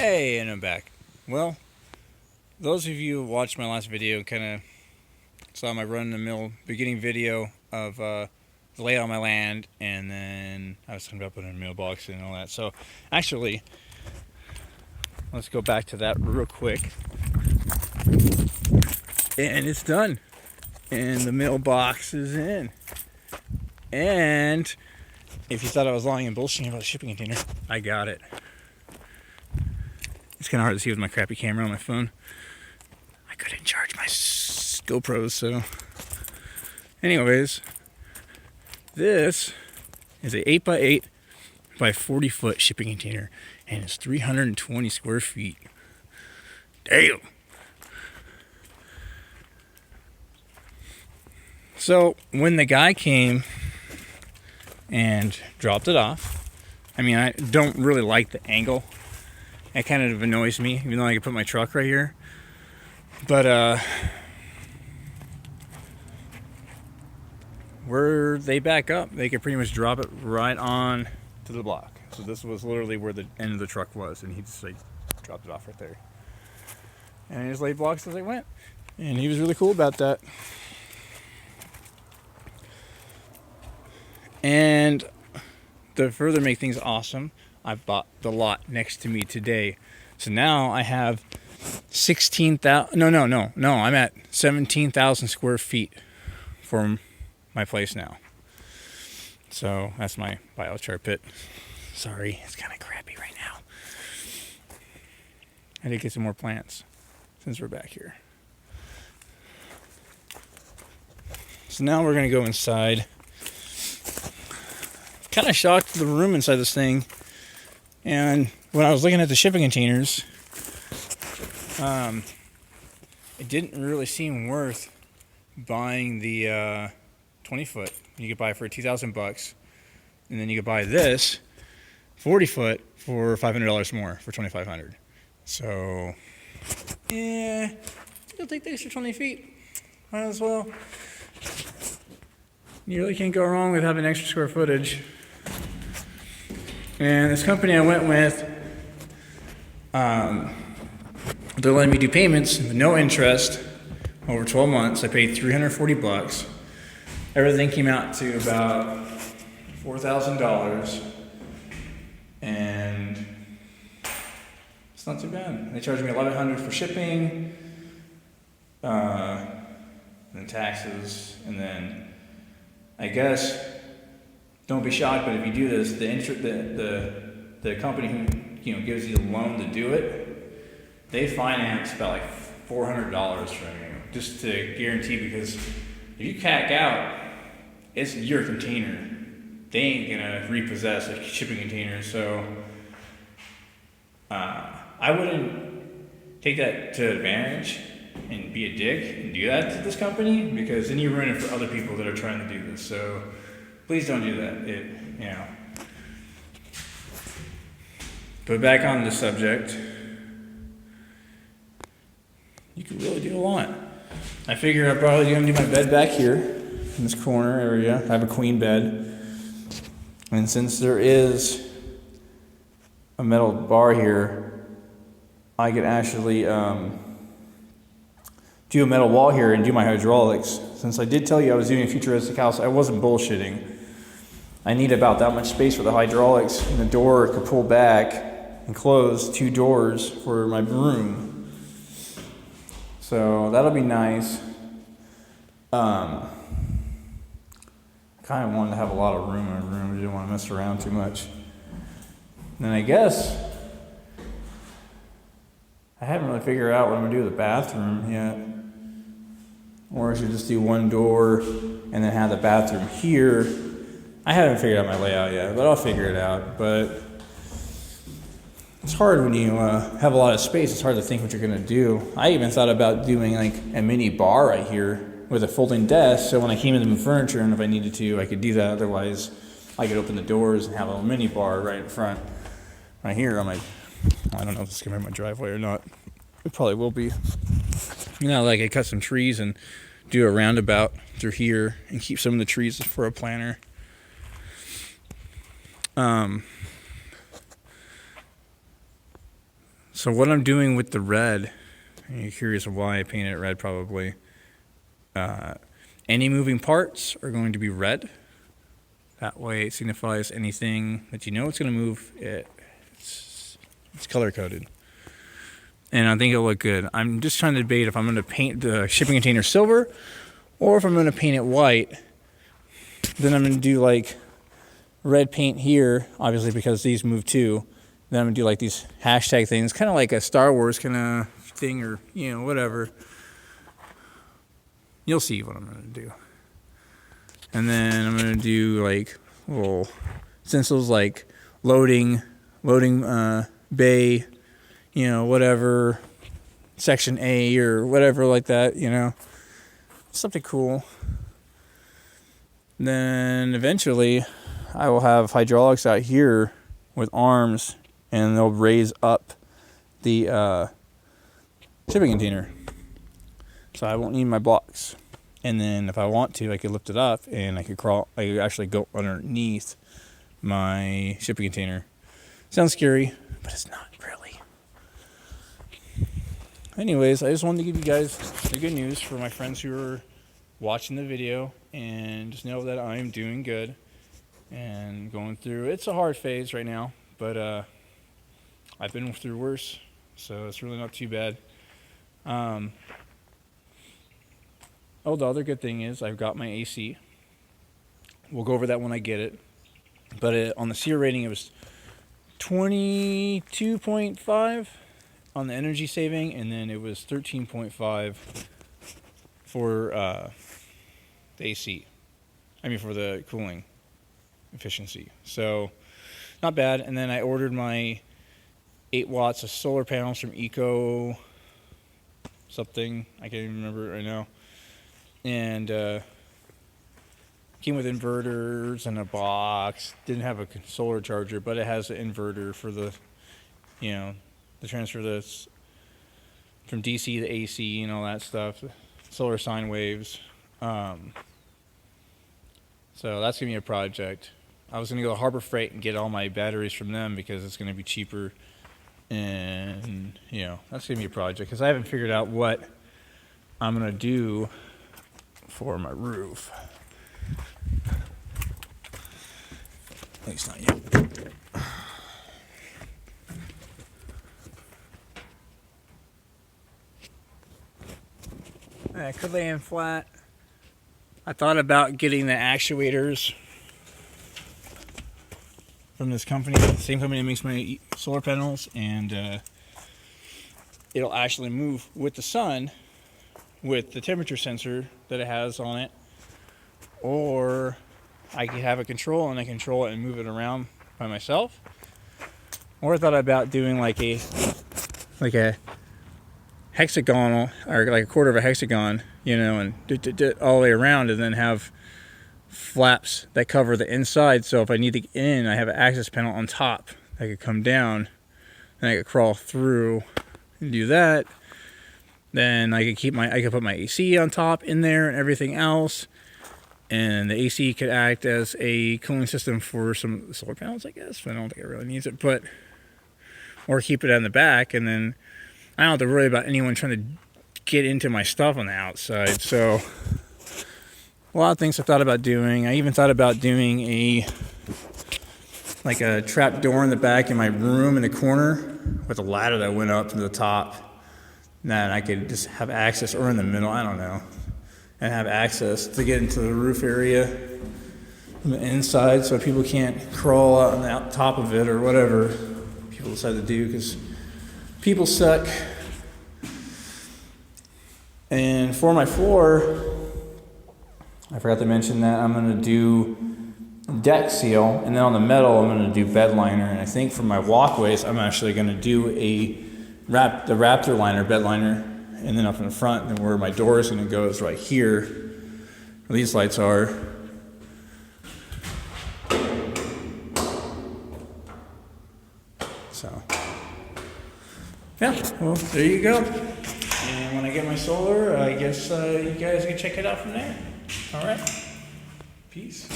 Hey, and I'm back. Well, those of you who watched my last video kind of saw my run-of-the-mill beginning video of the layout of my land, and then I was talking about putting in a mailbox and all that. So, actually, let's go back to that real quick. And it's done. And the mailbox is in. And if you thought I was lying and bullshitting about a shipping container, I got it. It's kind of hard to see with my crappy camera on my phone. I couldn't charge my GoPros, so... Anyways, this is a 8x8 by 40 foot shipping container, and it's 320 square feet. Damn! So, when the guy came and dropped it off, I mean, I don't really like the angle. It kind of annoys me, even though I could put my truck right here. But, where they back up, they could pretty much drop it right on to the block. So this was literally where the end of the truck was, and he just like dropped it off right there. And he just laid blocks as they went. And he was really cool about that. And to further make things awesome, I bought the lot next to me today. So now I have 16,000, no, I'm at 17,000 square feet for my place now. So that's my biochar pit. Sorry, it's kind of crappy right now. I did get some more plants since we're back here. So now we're going to go inside. Kind of shocked the room inside this thing. And when I was looking at the shipping containers, it didn't really seem worth buying the 20 foot. You could buy it for $2,000, and then you could buy this 40 foot for $500 more for $2,500. So, yeah, you'll take the extra 20 feet. Might as well. You really can't go wrong with having extra square footage. And this company I went with, they're letting me do payments with no interest over 12 months. I paid $340. Everything came out to about $4,000, and it's not too bad. They charged me $1,100 for shipping, and then taxes, and then I guess. Don't be shocked, but if you do this, the company who gives you the loan to do it, they finance about like $400 from you just to guarantee, because if you cack out, it's your container. They ain't gonna repossess a shipping container, so I wouldn't take that to advantage and be a dick and do that to this company, because then you ruin it for other people that are trying to do this. So. Please don't do that. But back on the subject, you could really do a lot. I figure I'm probably going to do my bed back here in this corner area. I have a queen bed. And since there is a metal bar here, I could actually do a metal wall here and do my hydraulics. Since I did tell you I was doing a futuristic house, I wasn't bullshitting. I need about that much space for the hydraulics, and the door could pull back and close 2 doors for my room. So that'll be nice. I kind of wanted to have a lot of room in my room. I didn't want to mess around too much. And then I guess I haven't really figured out what I'm going to do with the bathroom yet. Or I should just do 1 door and then have the bathroom here. I haven't figured out my layout yet, but I'll figure it out. But it's hard when you have a lot of space. It's hard to think what you're going to do. I even thought about doing like a mini bar right here with a folding desk, so when I came in to move furniture, and if I needed to, I could do that. Otherwise, I could open the doors and have a mini bar right in front. Right here on my, I don't know if it's going to be my driveway or not. It probably will be. Like I cut some trees and do a roundabout through here and keep some of the trees for a planter. So what I'm doing with the red, and you're curious of why I painted it red probably. Any moving parts are going to be red. That way it signifies anything that you know it's going to move. It's color coded. And I think it'll look good. I'm just trying to debate if I'm going to paint the shipping container silver or if I'm going to paint it white. Then I'm going to do like red paint here, obviously because these move too. Then I'm going to do like these hashtag things, kind of like a Star Wars kind of thing, or, you know, whatever. You'll see what I'm going to do. And then I'm going to do like little stencils like loading bay, you know, whatever, section A or whatever like that, you know. Something cool. And then eventually I will have hydraulics out here with arms, and they'll raise up the shipping container. So I won't need my blocks. And then if I want to, I could lift it up and I could actually go underneath my shipping container. Sounds scary, but it's not really. Anyways, I just wanted to give you guys the good news for my friends who are watching the video, and just know that I'm doing good and going through. It's a hard phase right now, but I've been through worse, so it's really not too bad. Oh, the other good thing is I've got my AC. We'll go over that when I get it. But on the SEER rating, it was 22.5 on the energy saving, and then it was 13.5 for the AC. I mean, for the cooling efficiency. So, not bad. And then I ordered my 8 watts of solar panels from Eco something. I can't even remember right now. And came with inverters and a box. Didn't have a solar charger, but it has an inverter for the, you know, the transfer this from DC to AC and all that stuff. Solar sine waves. So that's gonna be a project. I was gonna go to Harbor Freight and get all my batteries from them because it's gonna be cheaper. And you know, that's gonna be a project because I haven't figured out what I'm gonna do for my roof. At least not yet. I could lay in flat. I thought about getting the actuators from this company, the same company that makes my solar panels, and it'll actually move with the sun with the temperature sensor that it has on it, or I could have a control and I control it and move it around by myself. Or I thought about doing like a hexagonal, or like a quarter of a hexagon, you know, and all the way around, and then have flaps that cover the inside. So if I need to get in, I have an access panel on top. I could come down and I could crawl through and do that. Then I could put my AC on top in there and everything else. And the AC could act as a cooling system for some solar panels, I guess. But I don't think it really needs it. Or keep it on the back, and then I don't have to worry about anyone trying to get into my stuff on the outside. So a lot of things I thought about doing. I even thought about doing a trap door in the back in my room in the corner with a ladder that went up to the top. That I could just have access, or in the middle, I don't know, and have access to get into the roof area from the inside, so people can't crawl out on the top of it or whatever people decide to do, because people suck. And for my floor, I forgot to mention that I'm going to do deck seal, and then on the metal I'm going to do bed liner. And I think for my walkways I'm actually going to do the Raptor liner, bed liner, and then up in the front, and where my door is going to go is right here where these lights are. So yeah, well, there you go. And when I get my solar, I guess you guys can check it out from there. All right, peace.